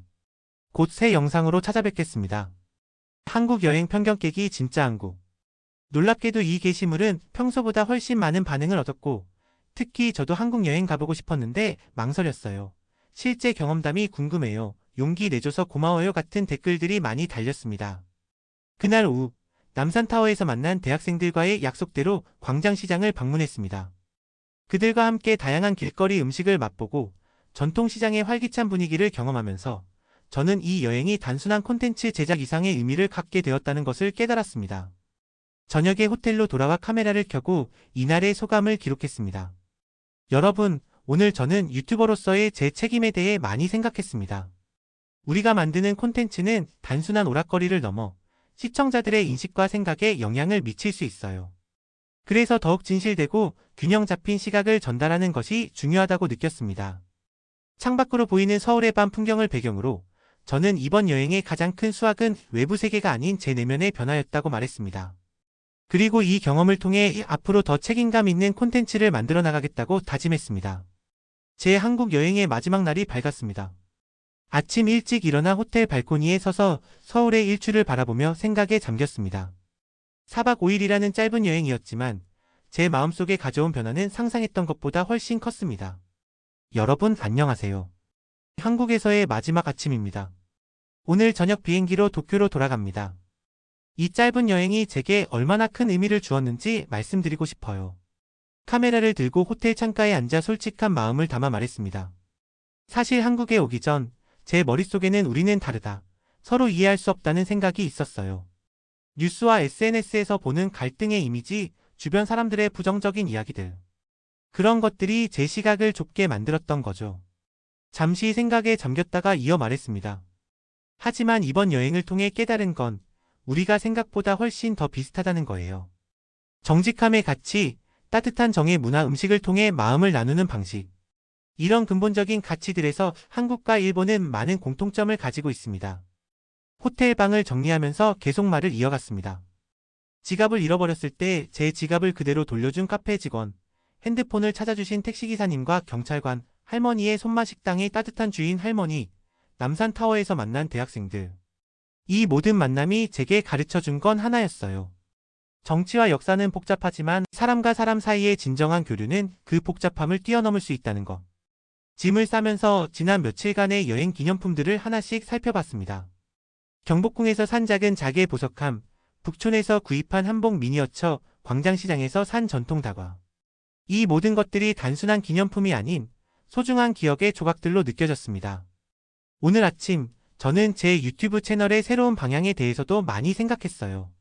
곧 새 영상으로 찾아뵙겠습니다. 한국 여행 편견 깨기 진짜 한국. 놀랍게도 이 게시물은 평소보다 훨씬 많은 반응을 얻었고 특히 저도 한국 여행 가보고 싶었는데 망설였어요. 실제 경험담이 궁금해요. 용기 내줘서 고마워요 같은 댓글들이 많이 달렸습니다. 그날 오후 남산타워에서 만난 대학생들과의 약속대로 광장시장을 방문했습니다. 그들과 함께 다양한 길거리 음식을 맛보고 전통시장의 활기찬 분위기를 경험하면서 저는 이 여행이 단순한 콘텐츠 제작 이상의 의미를 갖게 되었다는 것을 깨달았습니다. 저녁에 호텔로 돌아와 카메라를 켜고 이날의 소감을 기록했습니다. 여러분, 오늘 저는 유튜버로서의 제 책임에 대해 많이 생각했습니다. 우리가 만드는 콘텐츠는 단순한 오락거리를 넘어 시청자들의 인식과 생각에 영향을 미칠 수 있어요. 그래서 더욱 진실되고 균형 잡힌 시각을 전달하는 것이 중요하다고 느꼈습니다. 창밖으로 보이는 서울의 밤 풍경을 배경으로 저는 이번 여행의 가장 큰 수확은 외부 세계가 아닌 제 내면의 변화였다고 말했습니다. 그리고 이 경험을 통해 앞으로 더 책임감 있는 콘텐츠를 만들어 나가겠다고 다짐했습니다. 제 한국 여행의 마지막 날이 밝았습니다. 아침 일찍 일어나 호텔 발코니에 서서 서울의 일출을 바라보며 생각에 잠겼습니다. 4박 5일이라는 짧은 여행이었지만 제 마음속에 가져온 변화는 상상했던 것보다 훨씬 컸습니다. 여러분 안녕하세요. 한국에서의 마지막 아침입니다. 오늘 저녁 비행기로 도쿄로 돌아갑니다. 이 짧은 여행이 제게 얼마나 큰 의미를 주었는지 말씀드리고 싶어요. 카메라를 들고 호텔 창가에 앉아 솔직한 마음을 담아 말했습니다. 사실 한국에 오기 전 제 머릿속에는 우리는 다르다, 서로 이해할 수 없다는 생각이 있었어요. 뉴스와 SNS에서 보는 갈등의 이미지, 주변 사람들의 부정적인 이야기들. 그런 것들이 제 시각을 좁게 만들었던 거죠. 잠시 생각에 잠겼다가 이어 말했습니다. 하지만 이번 여행을 통해 깨달은 건 우리가 생각보다 훨씬 더 비슷하다는 거예요. 정직함의 가치, 따뜻한 정의 문화, 음식을 통해 마음을 나누는 방식. 이런 근본적인 가치들에서 한국과 일본은 많은 공통점을 가지고 있습니다. 호텔 방을 정리하면서 계속 말을 이어갔습니다. 지갑을 잃어버렸을 때 제 지갑을 그대로 돌려준 카페 직원, 핸드폰을 찾아주신 택시기사님과 경찰관, 할머니의 손맛 식당의 따뜻한 주인 할머니, 남산타워에서 만난 대학생들. 이 모든 만남이 제게 가르쳐준 건 하나였어요. 정치와 역사는 복잡하지만 사람과 사람 사이의 진정한 교류는 그 복잡함을 뛰어넘을 수 있다는 것. 짐을 싸면서 지난 며칠간의 여행 기념품들을 하나씩 살펴봤습니다. 경복궁에서 산 작은 자개 보석함, 북촌에서 구입한 한복 미니어처, 광장시장에서 산 전통 다과. 이 모든 것들이 단순한 기념품이 아닌 소중한 기억의 조각들로 느껴졌습니다. 오늘 아침 저는 제 유튜브 채널의 새로운 방향에 대해서도 많이 생각했어요.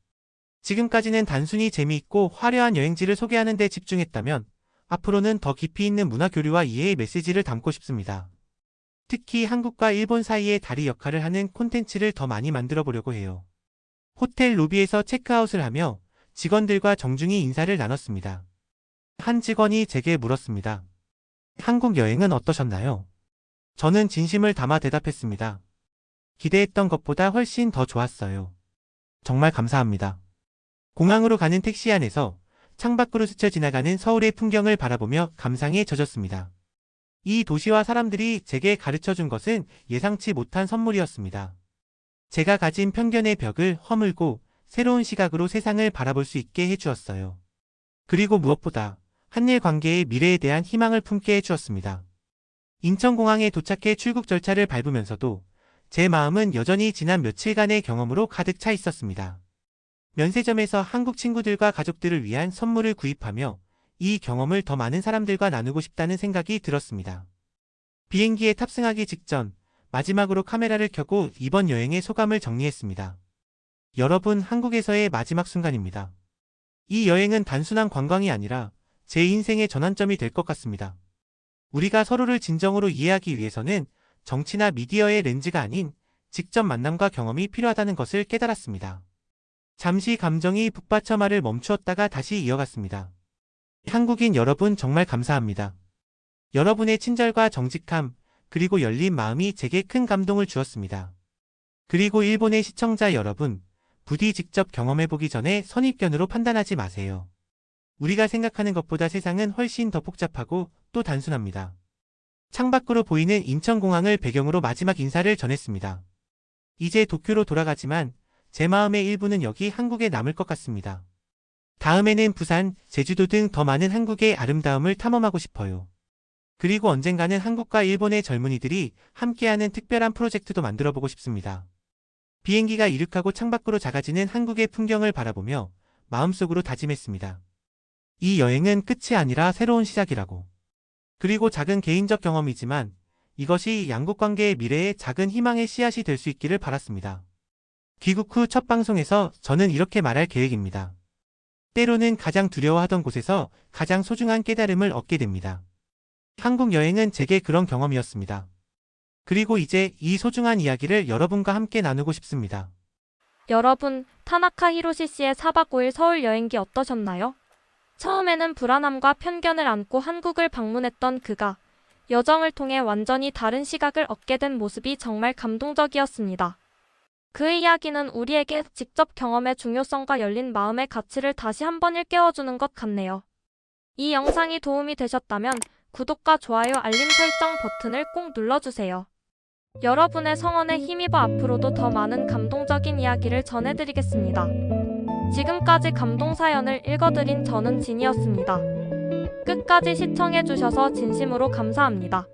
지금까지는 단순히 재미있고 화려한 여행지를 소개하는 데 집중했다면 앞으로는 더 깊이 있는 문화 교류와 이해의 메시지를 담고 싶습니다. 특히 한국과 일본 사이의 다리 역할을 하는 콘텐츠를 더 많이 만들어 보려고 해요. 호텔 로비에서 체크아웃을 하며 직원들과 정중히 인사를 나눴습니다. 한 직원이 제게 물었습니다. 한국 여행은 어떠셨나요? 저는 진심을 담아 대답했습니다. 기대했던 것보다 훨씬 더 좋았어요. 정말 감사합니다. 공항으로 가는 택시 안에서 창밖으로 스쳐 지나가는 서울의 풍경을 바라보며 감상에 젖었습니다. 이 도시와 사람들이 제게 가르쳐준 것은 예상치 못한 선물이었습니다. 제가 가진 편견의 벽을 허물고 새로운 시각으로 세상을 바라볼 수 있게 해주었어요. 그리고 무엇보다 한일 관계의 미래에 대한 희망을 품게 해주었습니다. 인천공항에 도착해 출국 절차를 밟으면서도 제 마음은 여전히 지난 며칠간의 경험으로 가득 차 있었습니다. 면세점에서 한국 친구들과 가족들을 위한 선물을 구입하며 이 경험을 더 많은 사람들과 나누고 싶다는 생각이 들었습니다. 비행기에 탑승하기 직전 마지막으로 카메라를 켜고 이번 여행의 소감을 정리했습니다. 여러분, 한국에서의 마지막 순간입니다. 이 여행은 단순한 관광이 아니라 제 인생의 전환점이 될 것 같습니다. 우리가 서로를 진정으로 이해하기 위해서는 정치나 미디어의 렌즈가 아닌 직접 만남과 경험이 필요하다는 것을 깨달았습니다. 잠시 감정이 북받쳐 말을 멈추었다가 다시 이어갔습니다. 한국인 여러분, 정말 감사합니다. 여러분의 친절과 정직함, 그리고 열린 마음이 제게 큰 감동을 주었습니다. 그리고 일본의 시청자 여러분, 부디 직접 경험해보기 전에 선입견으로 판단하지 마세요. 우리가 생각하는 것보다 세상은 훨씬 더 복잡하고 또 단순합니다. 창밖으로 보이는 인천공항을 배경으로 마지막 인사를 전했습니다. 이제 도쿄로 돌아가지만 제 마음의 일부는 여기 한국에 남을 것 같습니다. 다음에는 부산, 제주도 등 더 많은 한국의 아름다움을 탐험하고 싶어요. 그리고 언젠가는 한국과 일본의 젊은이들이 함께하는 특별한 프로젝트도 만들어보고 싶습니다. 비행기가 이륙하고 창밖으로 작아지는 한국의 풍경을 바라보며 마음속으로 다짐했습니다. 이 여행은 끝이 아니라 새로운 시작이라고. 그리고 작은 개인적 경험이지만 이것이 양국 관계의 미래의 작은 희망의 씨앗이 될 수 있기를 바랐습니다. 귀국 후 첫 방송에서 저는 이렇게 말할 계획입니다. 때로는 가장 두려워하던 곳에서 가장 소중한 깨달음을 얻게 됩니다. 한국 여행은 제게 그런 경험이었습니다. 그리고 이제 이 소중한 이야기를 여러분과 함께 나누고 싶습니다. 여러분, 타나카 히로시 씨의 4박 5일 서울 여행기 어떠셨나요? 처음에는 불안함과 편견을 안고 한국을 방문했던 그가 여정을 통해 완전히 다른 시각을 얻게 된 모습이 정말 감동적이었습니다. 그 이야기는 우리에게 직접 경험의 중요성과 열린 마음의 가치를 다시 한번 일깨워주는 것 같네요. 이 영상이 도움이 되셨다면 구독과 좋아요, 알림 설정 버튼을 꼭 눌러주세요. 여러분의 성원에 힘입어 앞으로도 더 많은 감동적인 이야기를 전해드리겠습니다. 지금까지 감동사연을 읽어드린 저는 진이었습니다. 끝까지 시청해주셔서 진심으로 감사합니다.